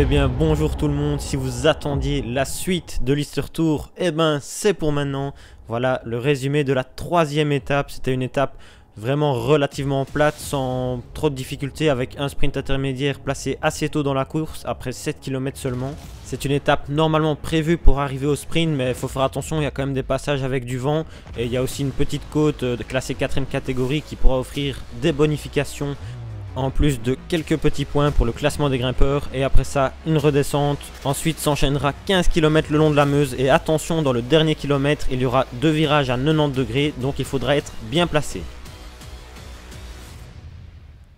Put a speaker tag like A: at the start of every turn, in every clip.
A: Eh bien bonjour tout le monde, si vous attendiez la suite de l'Easter Tour, eh ben c'est pour maintenant. Voilà le résumé de la troisième étape, c'était une étape vraiment relativement plate, sans trop de difficultés, avec un sprint intermédiaire placé assez tôt dans la course, après 7 km seulement. C'est une étape normalement prévue pour arriver au sprint, mais il faut faire attention, il y a quand même des passages avec du vent, et il y a aussi une petite côte classée 4ème catégorie qui pourra offrir des bonifications, en plus de quelques petits points pour le classement des grimpeurs, et après ça une redescente. Ensuite s'enchaînera 15 km le long de la Meuse, et attention, dans le dernier kilomètre il y aura 2 virages à 90 degrés, donc il faudra être bien placé.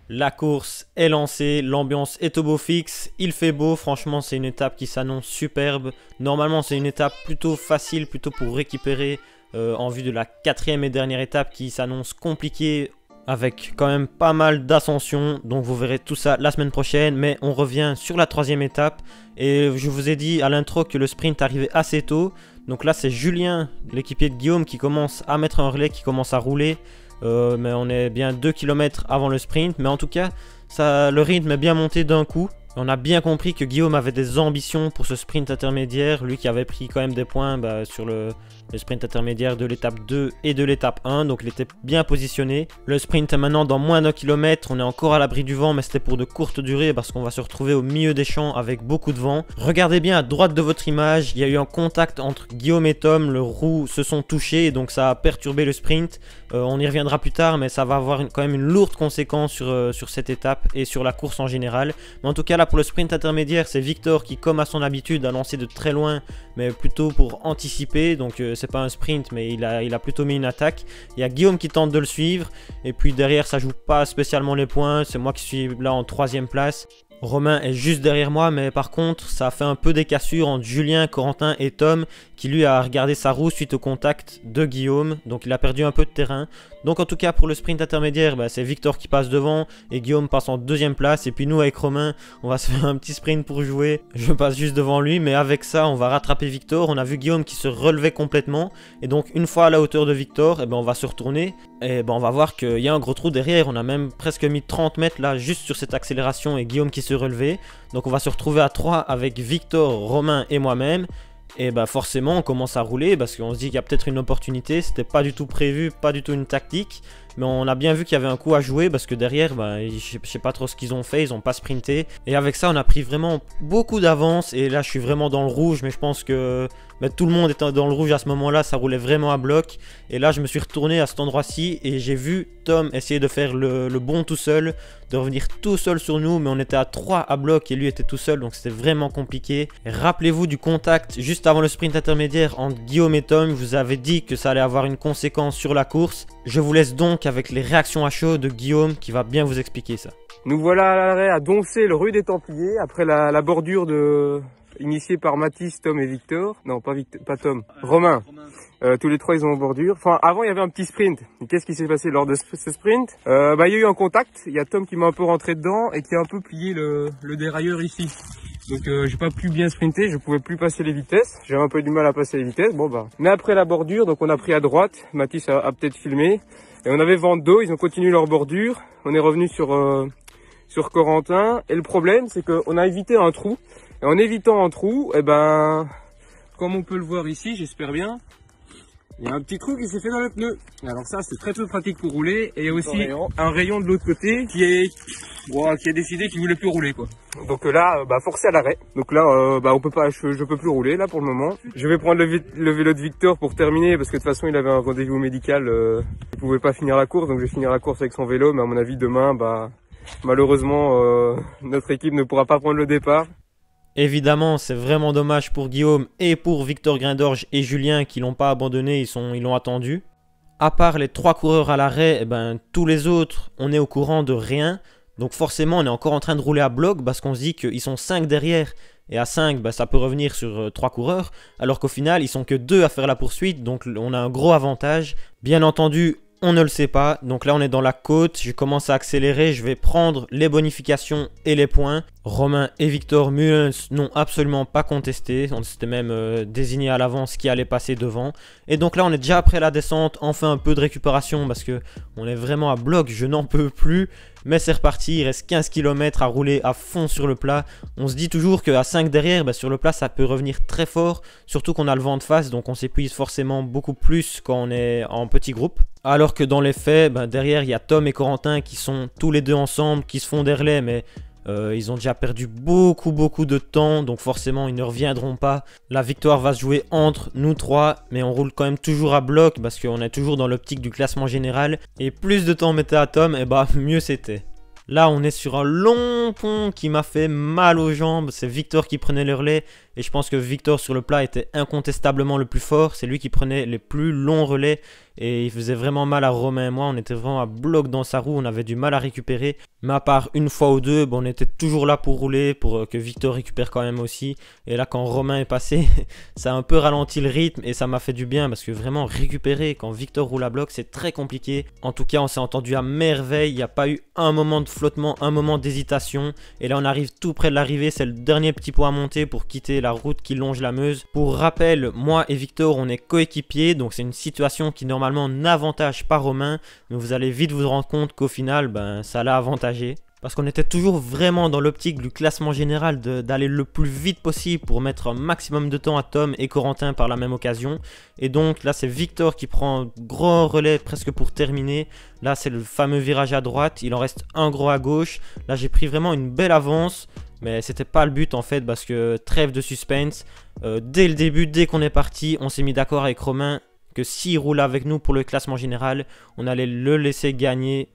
A: La course est lancée, l'ambiance est au beau fixe, il fait beau, franchement c'est une étape qui s'annonce superbe. Normalement c'est une étape plutôt facile, plutôt pour récupérer en vue de la 4ème et dernière étape qui s'annonce compliquée, avec quand même pas mal d'ascensions, donc vous verrez tout ça la semaine prochaine. Mais on revient sur la 3ème étape, et je vous ai dit à l'intro que le sprint arrivait assez tôt. Donc là c'est Julien, l'équipier de Guillaume, qui commence à mettre un relais, qui commence à rouler. Mais on est bien 2 km avant le sprint, mais en tout cas le rythme est bien monté d'un coup. On a bien compris que Guillaume avait des ambitions pour ce sprint intermédiaire, lui qui avait pris quand même des points sur le sprint intermédiaire de l'étape 2 et de l'étape 1, donc il était bien positionné. Le sprint est maintenant dans moins d'un kilomètre, on est encore à l'abri du vent, mais c'était pour de courtes durées parce qu'on va se retrouver au milieu des champs avec beaucoup de vent. Regardez bien à droite de votre image, il y a eu un contact entre Guillaume et Tom, leurs roues se sont touchées, donc ça a perturbé le sprint. On y reviendra plus tard, mais ça va avoir quand même une lourde conséquence sur cette étape et sur la course en général. Mais en tout cas là pour le sprint intermédiaire, c'est Victor qui, comme à son habitude, a lancé de très loin, mais plutôt pour anticiper. Donc c'est pas un sprint, mais il a plutôt mis une attaque. Il y a Guillaume qui tente de le suivre, et puis derrière ça joue pas spécialement les points, c'est moi qui suis là en 3ème place. Romain est juste derrière moi, mais par contre ça a fait un peu des cassures entre Julien, Corentin et Tom, qui lui a regardé sa roue suite au contact de Guillaume, donc il a perdu un peu de terrain. Donc en tout cas pour le sprint intermédiaire, c'est Victor qui passe devant et Guillaume passe en 2ème place, et puis nous avec Romain on va se faire un petit sprint pour jouer. Je passe juste devant lui, mais avec ça on va rattraper Victor. On a vu Guillaume qui se relevait complètement, et donc une fois à la hauteur de Victor, on va se retourner, et on va voir qu'il y a un gros trou derrière. On a même presque mis 30 mètres là juste sur cette accélération, et Guillaume qui se relevait. Donc on va se retrouver à 3 avec Victor, Romain et moi-même. Et forcément on commence à rouler parce qu'on se dit qu'il y a peut-être une opportunité. C'était pas du tout prévu, pas du tout une tactique, mais on a bien vu qu'il y avait un coup à jouer parce que derrière je sais pas trop ce qu'ils ont fait, ils ont pas sprinté, et avec ça on a pris vraiment beaucoup d'avance. Et là je suis vraiment dans le rouge, mais je pense que tout le monde était dans le rouge à ce moment là, ça roulait vraiment à bloc. Et là je me suis retourné à cet endroit-ci et j'ai vu Tom essayer de faire le bon tout seul, de revenir tout seul sur nous, mais on était à 3 à bloc et lui était tout seul, donc c'était vraiment compliqué. Rappelez-vous du contact juste avant le sprint intermédiaire entre Guillaume et Tom, je vous avais dit que ça allait avoir une conséquence sur la course. Je vous laisse donc avec les réactions à chaud de Guillaume qui va bien vous expliquer ça.
B: Nous voilà à l'arrêt à Doncé, le rue des Templiers, après la bordure initiée par Mathis, Tom et Victor. Non, pas Tom, Romain. Tous les trois ils ont en bordure. Enfin, avant il y avait un petit sprint. Qu'est-ce qui s'est passé lors de ce sprint? Il y a eu un contact, il y a Tom qui m'a un peu rentré dedans et qui a un peu plié le dérailleur ici. Donc j'ai pas pu bien sprinter, je pouvais plus passer les vitesses, j'avais un peu du mal à passer les vitesses. Mais après la bordure, donc on a pris à droite, Mathis a peut-être filmé, et on avait vent d'eau, ils ont continué leur bordure. On est revenu sur Corentin, et le problème c'est qu'on a évité un trou, et en évitant un trou, comme on peut le voir ici, j'espère bien, il y a un petit trou qui s'est fait dans le pneu. Alors ça c'est très peu pratique pour rouler, et il y a aussi un rayon de l'autre côté qui a décidé qu'il voulait plus rouler quoi. Donc là forcé à l'arrêt. Donc là on peut pas, je peux plus rouler là pour le moment. Je vais prendre le vélo de Victor pour terminer, parce que de toute façon il avait un rendez-vous médical, il pouvait pas finir la course, donc je vais finir la course avec son vélo, mais à mon avis demain malheureusement notre équipe ne pourra pas prendre le départ.
A: Évidemment, c'est vraiment dommage pour Guillaume et pour Victor Grindorge et Julien qui l'ont pas abandonné, ils l'ont attendu. À part les 3 coureurs à l'arrêt, tous les autres, on est au courant de rien. Donc forcément, on est encore en train de rouler à bloc parce qu'on se dit qu'ils sont 5 derrière. Et à 5, ça peut revenir sur 3 coureurs. Alors qu'au final, ils sont que 2 à faire la poursuite. Donc on a un gros avantage. Bien entendu, on ne le sait pas. Donc là, on est dans la côte. Je commence à accélérer. Je vais prendre les bonifications et les points. Romain et Victor Mullens n'ont absolument pas contesté, on s'était même désigné à l'avance qui allait passer devant. Et donc là on est déjà après la descente, on fait un peu de récupération parce que on est vraiment à bloc, je n'en peux plus. Mais c'est reparti, il reste 15 km à rouler à fond sur le plat. On se dit toujours qu'à 5 derrière, sur le plat ça peut revenir très fort. Surtout qu'on a le vent de face, donc on s'épuise forcément beaucoup plus quand on est en petit groupe. Alors que dans les faits, derrière il y a Tom et Corentin qui sont tous les deux ensemble, qui se font des relais, mais... ils ont déjà perdu beaucoup de temps, donc forcément ils ne reviendront pas. La victoire va se jouer entre nous trois, mais on roule quand même toujours à bloc parce qu'on est toujours dans l'optique du classement général. Et plus de temps on mettait à Tom, et mieux c'était. Là on est sur un long pont qui m'a fait mal aux jambes, c'est Victor qui prenait le relais. Et je pense que Victor sur le plat était incontestablement le plus fort, c'est lui qui prenait les plus longs relais. Et il faisait vraiment mal à Romain et moi, on était vraiment à bloc dans sa roue, on avait du mal à récupérer. Mais à part une fois ou deux, on était toujours là pour rouler, pour que Victor récupère quand même aussi. Et là quand Romain est passé, ça a un peu ralenti le rythme et ça m'a fait du bien. Parce que vraiment récupérer quand Victor roule à bloc, c'est très compliqué. En tout cas on s'est entendu à merveille, il n'y a pas eu un moment de flottement, un moment d'hésitation. Et là on arrive tout près de l'arrivée, c'est le dernier petit point à monter pour quitter la route qui longe la Meuse. Pour rappel, moi et Victor on est coéquipiers, donc c'est une situation qui normalement n'avantage pas Romain, mais vous allez vite vous rendre compte qu'au final ça l'a avantagé. Parce qu'on était toujours vraiment dans l'optique du classement général d'aller le plus vite possible pour mettre un maximum de temps à Tom et Corentin par la même occasion. Et donc là c'est Victor qui prend un gros relais presque pour terminer. Là c'est le fameux virage à droite, il en reste un gros à gauche. Là j'ai pris vraiment une belle avance. Mais c'était pas le but en fait parce que trêve de suspense. Dès le début, dès qu'on est parti, on s'est mis d'accord avec Romain que s'il roule avec nous pour le classement général, on allait le laisser gagner.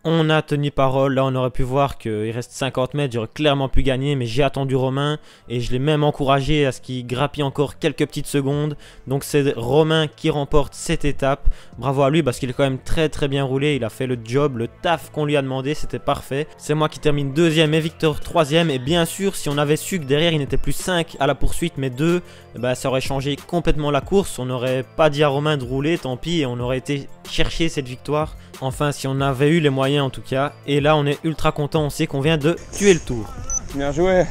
A: On a tenu parole, là on aurait pu voir qu'il reste 50 mètres, j'aurais clairement pu gagner, mais j'ai attendu Romain et je l'ai même encouragé à ce qu'il grappille encore quelques petites secondes. Donc c'est Romain qui remporte cette étape, bravo à lui parce qu'il est quand même très bien roulé, il a fait le job, le taf qu'on lui a demandé, c'était parfait. C'est moi qui termine deuxième et Victor troisième, et bien sûr si on avait su que derrière il n'était plus 5 à la poursuite mais 2, ça aurait changé complètement la course, on n'aurait pas dit à Romain de rouler, tant pis, et on aurait été chercher cette victoire. Enfin si on avait eu les moyens en tout cas. Et là on est ultra content, on sait qu'on vient de tuer le tour.
C: Bien joué.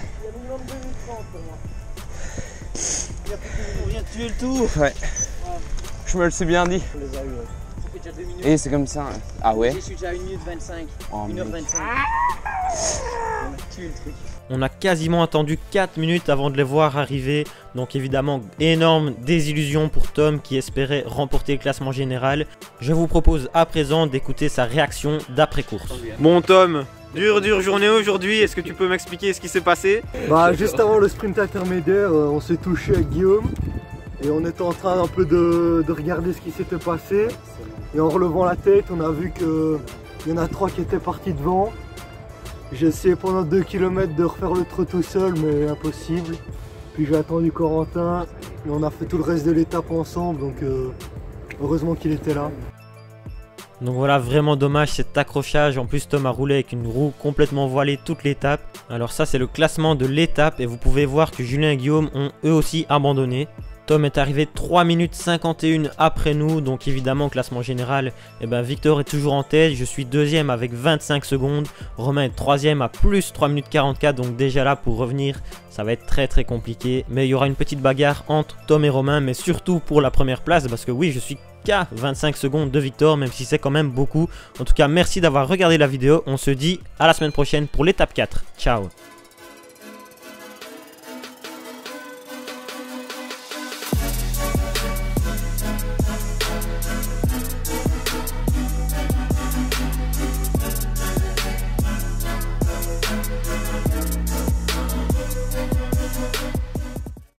A: On vient de tuer le tour.
C: Ouais. Je me le suis bien dit.
D: On les a eu. Ça fait déjà 2 minutes.
C: Et c'est comme ça. Ah ouais.
D: Je suis déjà à 1 minute 25.
C: Oh,
D: 1h25. On a tué le truc.
A: On a quasiment attendu 4 minutes avant de les voir arriver. Donc évidemment, énorme désillusion pour Tom qui espérait remporter le classement général. Je vous propose à présent d'écouter sa réaction d'après-course.
B: Bon Tom, dure journée aujourd'hui, est-ce que tu peux m'expliquer ce qui s'est passé?
E: Juste avant le sprint intermédiaire, on s'est touché avec Guillaume. Et on était en train un peu de regarder ce qui s'était passé. Et en relevant la tête, on a vu qu'il y en a 3 qui étaient partis devant. J'ai essayé pendant 2 km de refaire le trot tout seul, mais impossible. Puis j'ai attendu Corentin et on a fait tout le reste de l'étape ensemble, donc heureusement qu'il était là.
A: Donc voilà, vraiment dommage cet accrochage. En plus Tom a roulé avec une roue complètement voilée toute l'étape. Alors ça c'est le classement de l'étape et vous pouvez voir que Julien et Guillaume ont eux aussi abandonné. Tom est arrivé 3 minutes 51 après nous, donc évidemment classement général, Victor est toujours en tête, je suis deuxième avec 25 secondes, Romain est troisième à plus 3 minutes 44, donc déjà là pour revenir ça va être très compliqué, mais il y aura une petite bagarre entre Tom et Romain, mais surtout pour la première place, parce que oui je suis qu'à 25 secondes de Victor, même si c'est quand même beaucoup. En tout cas merci d'avoir regardé la vidéo, on se dit à la semaine prochaine pour l'étape 4, ciao.